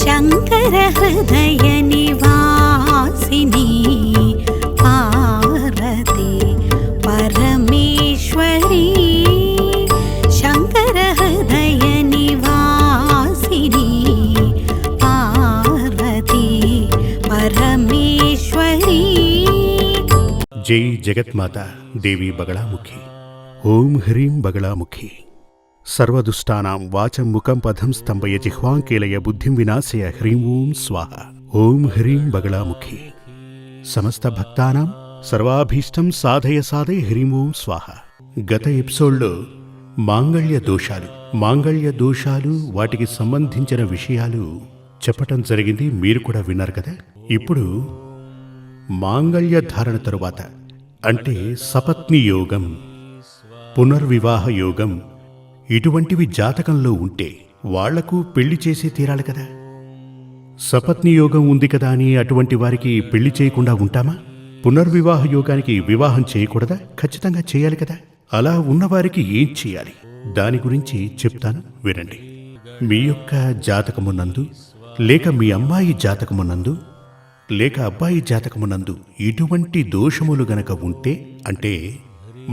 శంకర హృదయ నివాసిని పార్వతి పరమేశ్వరి శంకర హృదయ నివాసిని పార్వతి పరమేశ్వరి. జై జగత్మాత దేవి బగళాముఖి. ఓం హ్రీం బగళాముఖి. సర్వదుష్టానాం వాచం ముఖం పదం స్తంభయ జిహ్వాంకేలయ బుద్ధిం వినాశయ హ్రీం ఓం స్వాహ. ఓం హ్రీం బగళాముఖి. సమస్త భక్తానాం సర్వాభీష్టం సాధయ సాధయ హ్రీం ఓం స్వాహ. గత ఎపిసోడ్లో మాంగళ్య దోషాలు వాటికి సంబంధించిన విషయాలు చెప్పటం జరిగింది. మీరు కూడా విన్నారు కదా. ఇప్పుడు మాంగళ్య ధారణ తరువాత అంటే సపత్ని యోగం, పునర్వివాహ యోగం ఇటువంటివి జాతకంలో ఉంటే వాళ్లకు పెళ్లి చేసి తీరాలి కదా. సపత్ని యోగం ఉంది కదా అని అటువంటి వారికి పెళ్లి చేయకుండా ఉంటామా? పునర్వివాహ యోగానికి వివాహం చేయకూడదా? ఖచ్చితంగా చేయాలి కదా. అలా ఉన్నవారికి ఏం చేయాలి దాని గురించి చెప్తాను, వినండి. మీ యొక్క జాతకమునందు లేక మీ అమ్మాయి జాతకమునందు లేక అబ్బాయి జాతకమునందు ఇటువంటి దోషములు గనక ఉంటే, అంటే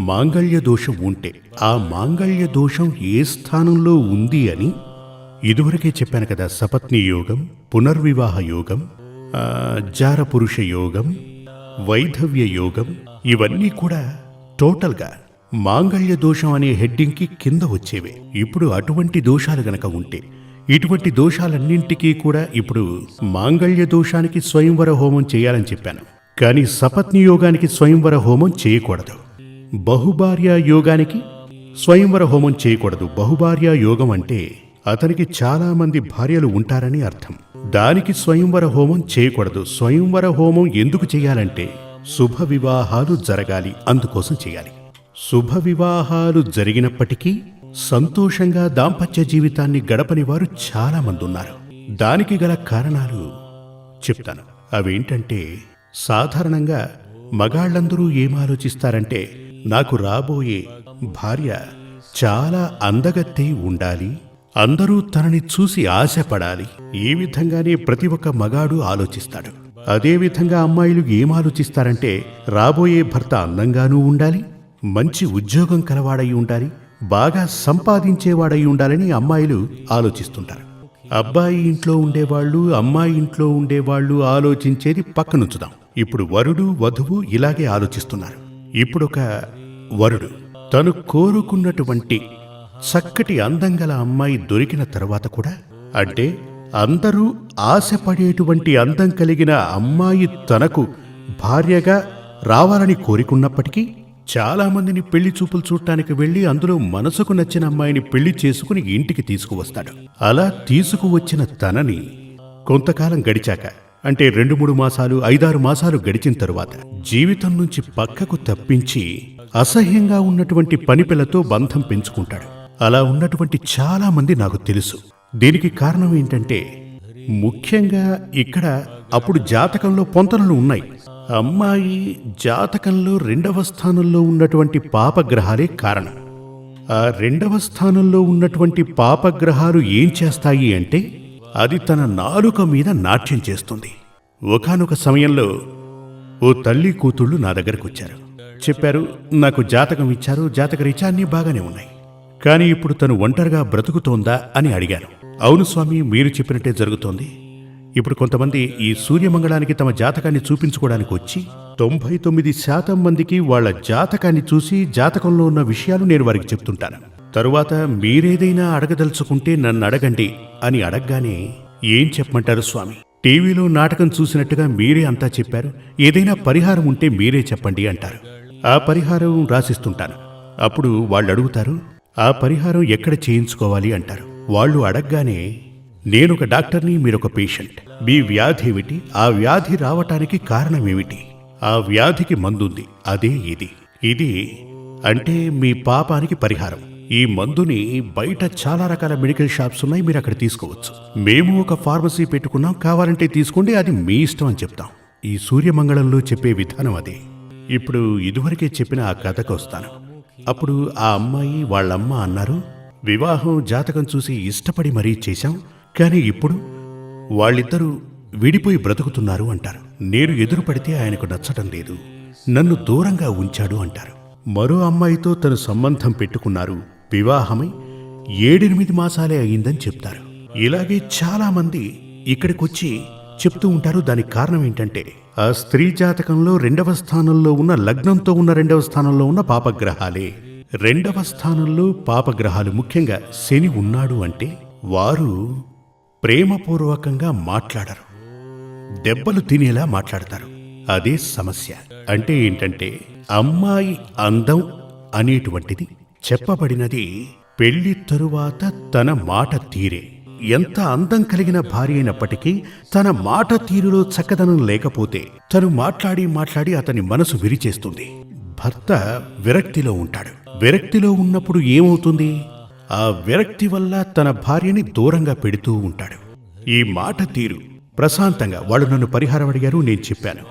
మాంగళ్య దోషం ఉంటే, ఆ మాంగళ్య దోషం ఏ స్థానంలో ఉంది అని ఇదివరకే చెప్పాను కదా. సపత్ని యోగం, పునర్వివాహ యోగం, జారపురుష యోగం, వైధవ్య యోగం ఇవన్నీ కూడా టోటల్గా మాంగళ్య దోషం అనే హెడ్డింగ్కి కింద వచ్చేవే. ఇప్పుడు అటువంటి దోషాలు గనక ఉంటే, ఇటువంటి దోషాలన్నింటికీ కూడా ఇప్పుడు మాంగళ్య దోషానికి స్వయంవర హోమం చేయాలని చెప్పాను. కానీ సపత్ని యోగానికి స్వయంవర హోమం చేయకూడదు. బహుభార్య యోగానికి స్వయంవర హోమం చేయకూడదు. బహుభార్య యోగం అంటే అతనికి చాలా మంది భార్యలు ఉంటారని అర్థం. దానికి స్వయంవర హోమం చేయకూడదు. స్వయంవర హోమం ఎందుకు చేయాలంటే శుభ వివాహాలు జరగాలి, అందుకోసం చేయాలి. శుభ వివాహాలు జరిగినప్పటికీ సంతోషంగా దాంపత్య జీవితాన్ని గడపని వారు చాలా మంది ఉన్నారు. దానికి గల కారణాలు చెప్తాను. అవేంటంటే, సాధారణంగా మగాళ్ళందరూ ఏం ఆలోచిస్తారంటే, నాకు రాబోయే భార్య చాలా అందగత్తె ఉండాలి, అందరూ తనని చూసి ఆశపడాలి. ఈ విధంగానే ప్రతి ఒక్క మగాడు ఆలోచిస్తాడు. అదేవిధంగా అమ్మాయిలు ఏం ఆలోచిస్తారంటే, రాబోయే భర్త అందంగానూ ఉండాలి, మంచి ఉద్యోగం కలవాడై ఉండాలి, బాగా సంపాదించేవాడై ఉండాలని అమ్మాయిలు ఆలోచిస్తుంటారు. అబ్బాయి ఇంట్లో ఉండేవాళ్ళు, అమ్మాయి ఇంట్లో ఉండేవాళ్ళు ఆలోచించేది పక్కనుంచుదాం. ఇప్పుడు వరుడు వధువు ఇలాగే ఆలోచిస్తున్నారు. ఇప్పుడొక వరుడు తను కోరుకున్నటువంటి చక్కటి అందంగల అమ్మాయి దొరికిన తర్వాత కూడా, అంటే అందరూ ఆశపడేటువంటి అందం కలిగిన అమ్మాయి తనకు భార్యగా రావాలని కోరుకున్నప్పటికీ చాలా మందిని పెళ్లి చూపులు చూడటానికి వెళ్లి అందులో మనసుకు నచ్చిన అమ్మాయిని పెళ్లి చేసుకుని ఇంటికి తీసుకువస్తాడు. అలా తీసుకువచ్చిన తనని కొంతకాలం గడిచాక, అంటే 2-3 మాసాలు 5-6 మాసాలు గడిచిన తరువాత జీవితం నుంచి పక్కకు తప్పించి అసహ్యంగా ఉన్నటువంటి పనిపిల్లతో బంధం పెంచుకుంటాడు. అలా ఉన్నటువంటి చాలా మంది నాకు తెలుసు. దీనికి కారణం ఏంటంటే, ముఖ్యంగా ఇక్కడ అప్పుడు జాతకంలో పొంతనలు ఉన్నాయి. అమ్మాయి జాతకంలో 2వ స్థానంలో ఉన్నటువంటి పాపగ్రహాలే కారణం. ఆ 2వ స్థానంలో ఉన్నటువంటి పాపగ్రహాలు ఏం చేస్తాయి అంటే, అది తన నాలుక మీద నాట్యం చేస్తుంది. ఒకానొక సమయంలో ఓ తల్లి కూతుళ్ళు నా దగ్గరకు వచ్చారు. చెప్పారు, నాకు జాతకం ఇచ్చారు, జాతకరీత్యా అన్నీ బాగానే ఉన్నాయి, కానీ ఇప్పుడు తను ఒంటరిగా బ్రతుకుతోందా అని అడిగాను. అవును స్వామి, మీరు చెప్పినట్టే జరుగుతోంది. ఇప్పుడు కొంతమంది ఈ సూర్యమంగళానికి తమ జాతకాన్ని చూపించుకోవడానికి వచ్చి 99% మందికి వాళ్ల జాతకాన్ని చూసి జాతకంలో ఉన్న విషయాలు నేను వారికి చెప్తుంటాను. తరువాత మీరేదైనా అడగదలుచుకుంటే నన్ను అడగండి అని అడగగానే, ఏం చెప్పమంటారు స్వామి, టీవీలో నాటకం చూసినట్టుగా మీరే అంతా చెప్పారు, ఏదైనా పరిహారం ఉంటే మీరే చెప్పండి అంటారు. ఆ పరిహారం రాసిస్తుంటాను. అప్పుడు వాళ్ళు అడుగుతారు, ఆ పరిహారం ఎక్కడ చేయించుకోవాలి అంటారు. వాళ్ళు అడగగానే, నేనొక డాక్టర్ని, మీరొక పేషెంట్, మీ వ్యాధి ఏమిటి, ఆ వ్యాధి రావటానికి కారణమేమిటి, ఆ వ్యాధికి మందుంది, అదే ఇది అంటే మీ పాపానికి పరిహారం. ఈ మందుని బయట చాలా రకాల మెడికల్ షాప్స్ ఉన్నాయి, మీరు అక్కడ తీసుకోవచ్చు. మేము ఒక ఫార్మసీ పెట్టుకున్నాం, కావాలంటే తీసుకోండి, అది మీ ఇష్టం అని చెప్తాం. ఈ సూర్యమంగళంలో చెప్పే విధానం అదే. ఇప్పుడు ఇదివరకే చెప్పిన ఆ కథకు వస్తాను. అప్పుడు ఆ అమ్మాయి వాళ్ళమ్మ అన్నారు, వివాహం జాతకం చూసి ఇష్టపడి మరీ చేశాం, కానీ ఇప్పుడు వాళ్ళిద్దరూ విడిపోయి బ్రతుకుతున్నారు అంటారు. నేను ఎదురుపడితే ఆయనకు నచ్చటం లేదు, నన్ను దూరంగా ఉంచాడు అంటారు. మరో అమ్మాయితో తను సంబంధం పెట్టుకున్నారు, వివాహమై 7-8 మాసాలే అయిందని చెప్తారు. ఇలాగే చాలా మంది ఇక్కడికొచ్చి చెప్తూ ఉంటారు. దానికి కారణం ఏంటంటే ఆ స్త్రీ జాతకంలో 2వ స్థానంలో ఉన్న, లగ్నంతో ఉన్న 2వ స్థానంలో ఉన్న పాపగ్రహాలే. 2వ స్థానంలో పాపగ్రహాలు, ముఖ్యంగా శని ఉన్నాడు అంటే వారు ప్రేమపూర్వకంగా మాట్లాడరు, దెబ్బలు తినేలా మాట్లాడతారు. అదే సమస్య. అంటే ఏంటంటే అమ్మాయి అందం అనేటువంటిది చెప్పబడినది పెళ్లి తరువాత తన మాట తీరే. ఎంత అందం కలిగిన భార్య అయినప్పటికీ తన మాట తీరులో చక్కదనం లేకపోతే తను మాట్లాడి అతని మనసు విరిచేస్తుంది. భర్త విరక్తిలో ఉంటాడు. విరక్తిలో ఉన్నప్పుడు ఏమవుతుంది? ఆ విరక్తి వల్ల తన భార్యని దూరంగా పెడుతూ ఉంటాడు. ఈ మాట తీరు ప్రశాంతంగా, వాళ్ళు నన్ను పరిహారం అడిగారు, నేను చెప్పాను.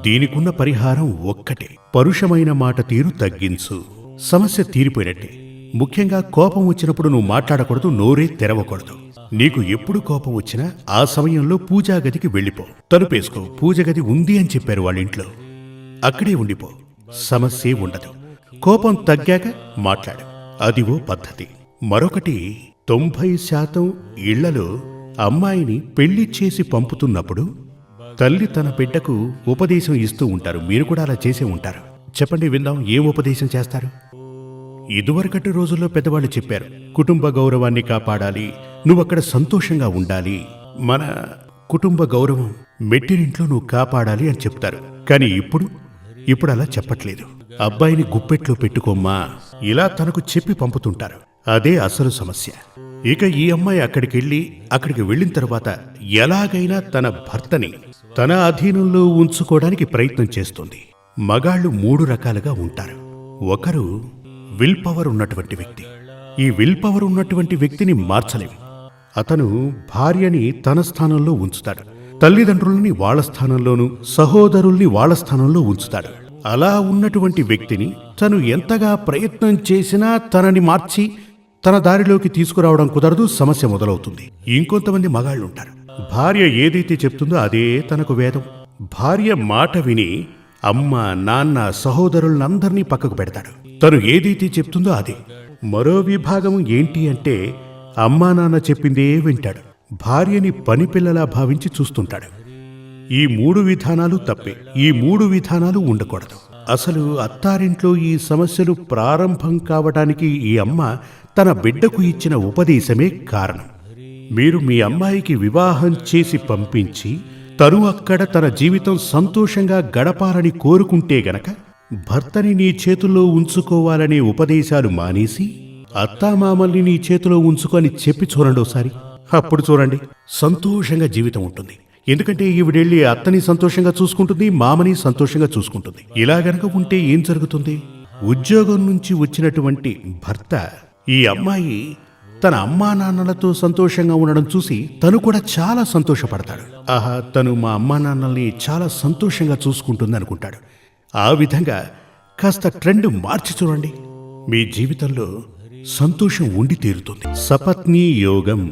దీనికున్న పరిహారం ఒక్కటే, పరుషమైన మాట తీరు తగ్గించు, సమస్య తీరిపోయినట్టే. ముఖ్యంగా కోపం వచ్చినప్పుడు నువ్వు మాట్లాడకూడదు, నోరే తెరవకూడదు. నీకు ఎప్పుడు కోపం వచ్చినా ఆ సమయంలో పూజా గదికి వెళ్ళిపో, తలుపేసుకో. పూజ గది ఉంది అని చెప్పారు వాళ్ళ ఇంట్లో, అక్కడే ఉండిపో, సమస్యే ఉండదు. కోపం తగ్గాక మాట్లాడు, అది ఓ పద్ధతి. మరొకటి, 90% ఇళ్లలో అమ్మాయిని పెళ్లి చేసి పంపుతున్నప్పుడు తల్లి తన బిడ్డకు ఉపదేశం ఇస్తూ ఉంటారు. మీరు కూడా అలా చేసే ఉంటారు. చెప్పండి, విందాం, ఏం ఉపదేశం చేస్తారు? ఇదివరకటి రోజుల్లో పెద్దవాళ్ళు చెప్పారు, కుటుంబ గౌరవాన్ని కాపాడాలి, నువ్వక్కడ సంతోషంగా ఉండాలి, మన కుటుంబ గౌరవం మెట్టినింట్లో నువ్వు కాపాడాలి అని చెప్తారు. కానీ ఇప్పుడు అలా చెప్పట్లేదు. అబ్బాయిని గుప్పెట్లో పెట్టుకోమ్మా, ఇలా తనకు చెప్పి పంపుతుంటారు. అదే అసలు సమస్య. ఇక ఈ అమ్మాయి అక్కడికి వెళ్ళిన తర్వాత ఎలాగైనా తన భర్తని తన అధీనంలో ఉంచుకోవడానికి ప్రయత్నం చేస్తుంది. మగాళ్ళు 3 రకాలుగా ఉంటారు. ఒకరు విల్ పవర్ ఉన్నటువంటి వ్యక్తి. ఈ విల్ పవర్ ఉన్నటువంటి వ్యక్తిని మార్చలేం. అతను భార్యని తన స్థానంలో ఉంచుతాడు, తల్లిదండ్రుల్ని వాళ్ళ స్థానంలోనూ, సహోదరుల్ని వాళ్ళ స్థానంలో ఉంచుతాడు. అలా ఉన్నటువంటి వ్యక్తిని తను ఎంతగా ప్రయత్నం చేసినా తనని మార్చి తన దారిలోకి తీసుకురావడం కుదరదు, సమస్య మొదలవుతుంది. ఇంకొంతమంది మగాళ్ళు ఉంటారు, భార్య ఏదైతే చెప్తుందో అదే తనకు వేదం. భార్య మాట విని అమ్మ, నాన్న, సహోదరులందరినీ పక్కకు పెడతాడు. తను ఏదైతే చెప్తుందో అదే. మరో విభాగం ఏంటి అంటే అమ్మా నాన్న చెప్పిందే వింటాడు, భార్యని పనిపిల్లలా భావించి చూస్తుంటాడు. ఈ 3 విధానాలు తప్పే. ఈ 3 విధానాలు ఉండకూడదు. అసలు అత్తారింట్లో ఈ సమస్యలు ప్రారంభం కావడానికి ఈ అమ్మ తన బిడ్డకు ఇచ్చిన ఉపదేశమే కారణం. మీరు మీ అమ్మాయికి వివాహం చేసి పంపించి తను అక్కడ తన జీవితం సంతోషంగా గడపాలని కోరుకుంటే గనక భర్తని నీ చేతుల్లో ఉంచుకోవాలనే ఉపదేశాలు మానేసి అత్తామామల్ని నీ చేతిలో ఉంచుకొని చెప్పి చూడండి ఒకసారి. అప్పుడు చూడండి, సంతోషంగా జీవితం ఉంటుంది. ఎందుకంటే ఈవిడెళ్ళి అత్తని సంతోషంగా చూసుకుంటుంది, మామని సంతోషంగా చూసుకుంటుంది. ఇలా గనక ఉంటే ఏం జరుగుతుంది? ఉద్యోగం నుంచి వచ్చినటువంటి భర్త ఈ అమ్మాయి తన అమ్మా నాన్నలతో సంతోషంగా ఉండడం చూసి తను కూడా చాలా సంతోషపడతాడు. ఆహా, తను మా అమ్మా నాన్నల్ని చాలా సంతోషంగా చూసుకుంటుంది అనుకుంటాడు. ఆ విధంగా కాస్త ట్రెండ్ మార్చి చూడండి, మీ జీవితంలో సంతోషం ఉండి తీరుతుంది. సపత్నీ యోగం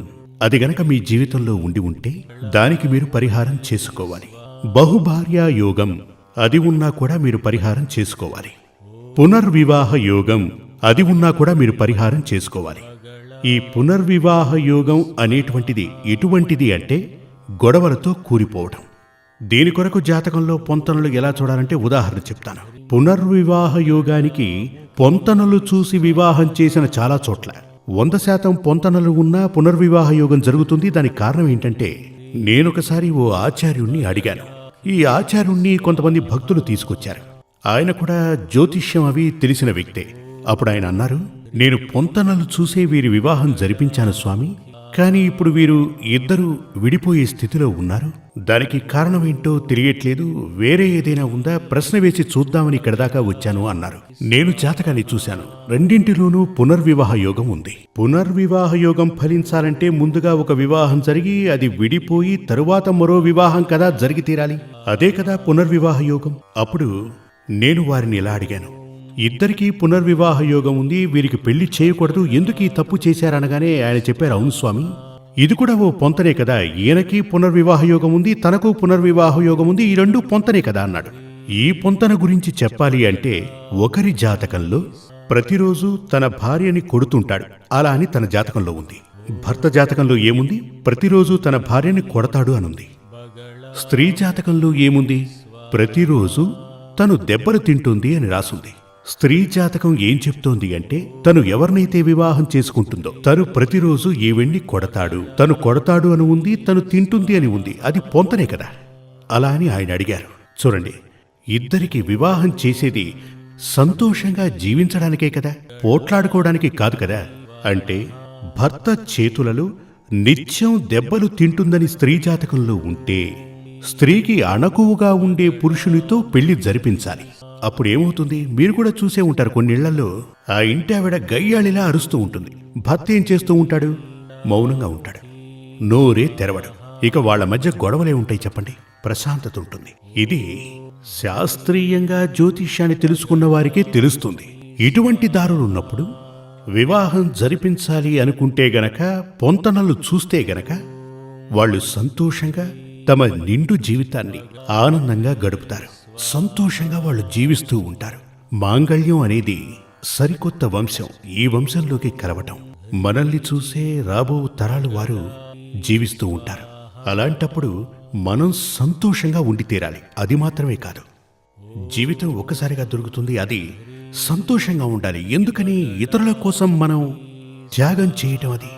అది గనక మీ జీవితంలో ఉండి ఉంటే దానికి మీరు పరిహారం చేసుకోవాలి. బహుభార్యా యోగం అది ఉన్నా కూడా మీరు పరిహారం చేసుకోవాలి. పునర్వివాహ యోగం అది ఉన్నా కూడా మీరు పరిహారం చేసుకోవాలి. ఈ పునర్వివాహ యోగం అనేటువంటిది ఎటువంటిది అంటే గొడవలతో కూలిపోవడం. దీని కొరకు జాతకంలో పొంతనలు ఎలా చూడాలంటే ఉదాహరణ చెప్తాను. పునర్వివాహ యోగానికి పొంతనలు చూసి వివాహం చేసిన చాలా చోట్ల 100% పొంతనలు ఉన్నా పునర్వివాహ యోగం జరుగుతుంది. దానికి కారణం ఏంటంటే నేనొకసారి ఓ ఆచార్యుణ్ణి అడిగాను. ఈ ఆచార్యుణ్ణి కొంతమంది భక్తులు తీసుకొచ్చారు. ఆయన కూడా జ్యోతిష్యం అవి తెలిసిన వ్యక్తే. అప్పుడు ఆయన అన్నారు, నేను పొంతనలు చూసే వీరి వివాహం జరిపించాను స్వామి, కానీ ఇప్పుడు వీరు ఇద్దరు విడిపోయే స్థితిలో ఉన్నారు. దానికి కారణమేంటో తెలియట్లేదు, వేరే ఏదైనా ఉందా, ప్రశ్న వేసి చూద్దామని ఇక్కడ దాకా వచ్చాను అన్నారు. నేను జాతకాన్ని చూశాను, రెండింటిలోనూ పునర్వివాహ యోగం ఉంది. పునర్వివాహ యోగం ఫలించాలంటే ముందుగా ఒక వివాహం జరిగి అది విడిపోయి తరువాత మరో వివాహం కదా జరిగి తీరాలి. అదే కదా పునర్వివాహ యోగం. అప్పుడు నేను వారిని ఇలా అడిగాను, ఇద్దరికీ పునర్వివాహ యోగం ఉంది, వీరికి పెళ్లి చేయకూడదు, ఎందుకు ఈ తప్పు చేశారనగానే ఆయన చెప్పారు, అవును స్వామి, ఇది కూడా ఓ పొంతనే కదా, ఈయనకి పునర్వివాహ యోగం ఉంది, తనకు పునర్వివాహ యోగం ఉంది, ఈ రెండూ పొంతనే కదా అన్నాడు. ఈ పొంతన గురించి చెప్పాలి అంటే ఒకరి జాతకంలో ప్రతిరోజు తన భార్యని కొడుతుంటాడు, అలా అని తన జాతకంలో ఉంది. భర్త జాతకంలో ఏముంది? ప్రతిరోజు తన భార్యని కొడతాడు అనుంది. స్త్రీ జాతకంలో ఏముంది? ప్రతిరోజు తను దెబ్బలు తింటుంది అని రాసుంది. స్త్రీ జాతకం ఏం చెప్తోంది అంటే తను ఎవరినైతే వివాహం చేసుకుంటుందో తను ప్రతిరోజు ఈవిడ్ని కొడతాడు అని ఉంది, తను తింటుంది అని ఉంది. అది పొంతనే కదా. అలా అని ఆయన అడిగారు. చూడండి, ఇద్దరికి వివాహం చేసేది సంతోషంగా జీవించడానికే కదా, పోట్లాడుకోవడానికి కాదు కదా. అంటే భర్త చేతులలో నిత్యం దెబ్బలు తింటుందని స్త్రీ జాతకంలో ఉంటే స్త్రీకి అణకువగా ఉండే పురుషునితో పెళ్లి జరిపించాలి. అప్పుడేమవుతుంది? మీరు కూడా చూసే ఉంటారు, కొన్నిళ్లలో ఆ ఇంటి ఆవిడ గయ్యాళిలా అరుస్తూ ఉంటుంది. భర్త ఏం చేస్తూ ఉంటాడు? మౌనంగా ఉంటాడు, నోరే తెరవడు. ఇక వాళ్ళ మధ్య గొడవలే ఉంటాయి చెప్పండి, ప్రశాంతత ఉంటుంది. ఇది శాస్త్రీయంగా జ్యోతిష్యాన్ని తెలుసుకున్న వారికే తెలుస్తుంది. ఇటువంటి దారులున్నప్పుడు వివాహం జరిపించాలి అనుకుంటే గనక, పొంతనలు చూస్తే గనక వాళ్ళు సంతోషంగా తమ నిండు జీవితాన్ని ఆనందంగా గడుపుతారు. సంతోషంగా వాళ్ళు జీవిస్తూ ఉంటారు. మాంగళ్యం అనేది సరికొత్త వంశం. ఈ వంశంలోకి కలవటం, మనల్ని చూసే రాబో తరాలు వారు జీవిస్తూ ఉంటారు. అలాంటప్పుడు మనం సంతోషంగా ఉండి తీరాలి. అది మాత్రమే కాదు, జీవితం ఒక్కసారిగా దొరుకుతుంది, అది సంతోషంగా ఉండాలి. ఎందుకని? ఇతరుల కోసం మనం త్యాగం చేయటం. అది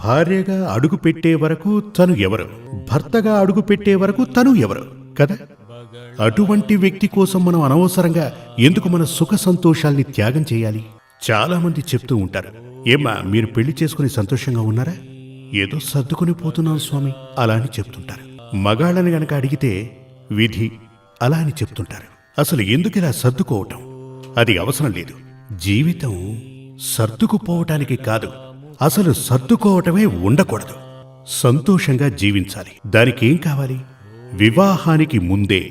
భార్యగా అడుగు పెట్టే వరకు తను ఎవరు, భర్తగా అడుగు పెట్టే వరకు తను ఎవరు కదా. అటువంటి వ్యక్తి కోసం మనం అనవసరంగా ఎందుకు మన సుఖ సంతోషాల్ని త్యాగం చేయాలి? చాలా మంది చెప్తూ ఉంటారు, ఏమ్మా మీరు పెళ్లి చేసుకుని సంతోషంగా ఉన్నారా? ఏదో సర్దుకుని పోతున్నాం స్వామి అలా అని చెప్తుంటారు. మగాళ్ళని గనక అడిగితే విధి అలా అని చెప్తుంటారు. అసలు ఎందుకు ఇలా సర్దుకోవటం? అది అవసరం లేదు. జీవితం సర్దుకుపోవటానికి కాదు, అసలు సర్దుకోవటమే ఉండకూడదు. సంతోషంగా జీవించాలి. దానికి ఏం కావాలి? వివాహానికి ముందే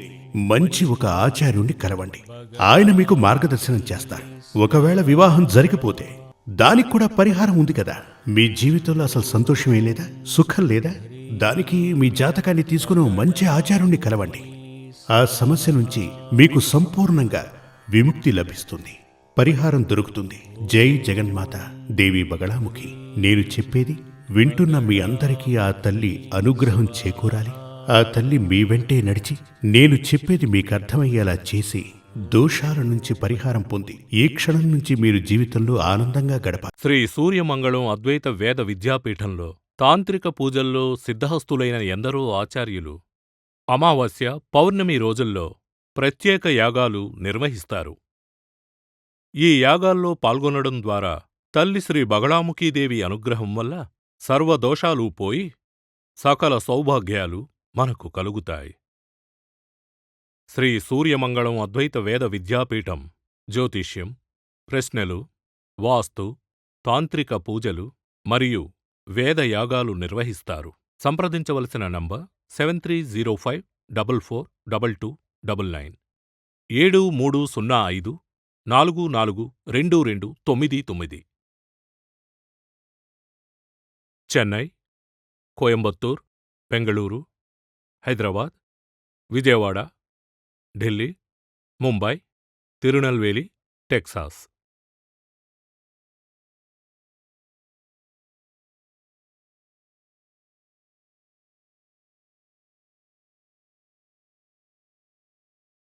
మంచి ఒక ఆచార్యుణ్ణి కలవండి. ఆయన మీకు మార్గదర్శనం చేస్తారు. ఒకవేళ వివాహం జరిగిపోతే దానికి కూడా పరిహారం ఉంది కదా. మీ జీవితంలో అసలు సంతోషమే లేదా, సుఖం లేదా? దానికి మీ జాతకాన్ని తీసుకుని మంచి ఆచార్యుణ్ణి కలవండి. ఆ సమస్య నుంచి మీకు సంపూర్ణంగా విముక్తి లభిస్తుంది, పరిహారం దొరుకుతుంది. జై జగన్మాత దేవి బగళాముఖి. నేను చెప్పేది వింటున్న మీ అందరికీ ఆ తల్లి అనుగ్రహం చేకూరాలి. ఆ తల్లి మీ వెంటే నడిచి నేను చెప్పేది మీకు అర్థమయ్యేలా చేసి దోషాల నుంచి పరిహారం పొంది ఈ క్షణం నుంచి మీరు జీవితంలో ఆనందంగా గడపాలి. శ్రీ సూర్యమంగళం అద్వైత వేద విద్యాపీఠంలో తాంత్రిక పూజల్లో సిద్ధహస్తులైన ఎందరో ఆచార్యులు అమావాస్య, పౌర్ణమి రోజుల్లో ప్రత్యేక యాగాలు నిర్వహిస్తారు. ఈ యాగాల్లో పాల్గొనడం ద్వారా తల్లి శ్రీ బగళాముఖీదేవి అనుగ్రహం వల్ల సర్వదోషాలూ పోయి సకల సౌభాగ్యాలు మనకు కలుగుతాయి. శ్రీ సూర్యమంగళం అద్వైత వేద విద్యాపీఠం జ్యోతిష్యం, ప్రశ్నలు, వాస్తు, తాంత్రిక పూజలు మరియు వేదయాగాలు నిర్వహిస్తారు. సంప్రదించవలసిన నంబర్ 7305442299 7305442299. చెన్నై, కోయంబత్తూర్, బెంగళూరు, హైదరాబాద్, విజయవాడ, ఢిల్లీ, ముంబై, తిరునల్వేలి, టెక్సాస్.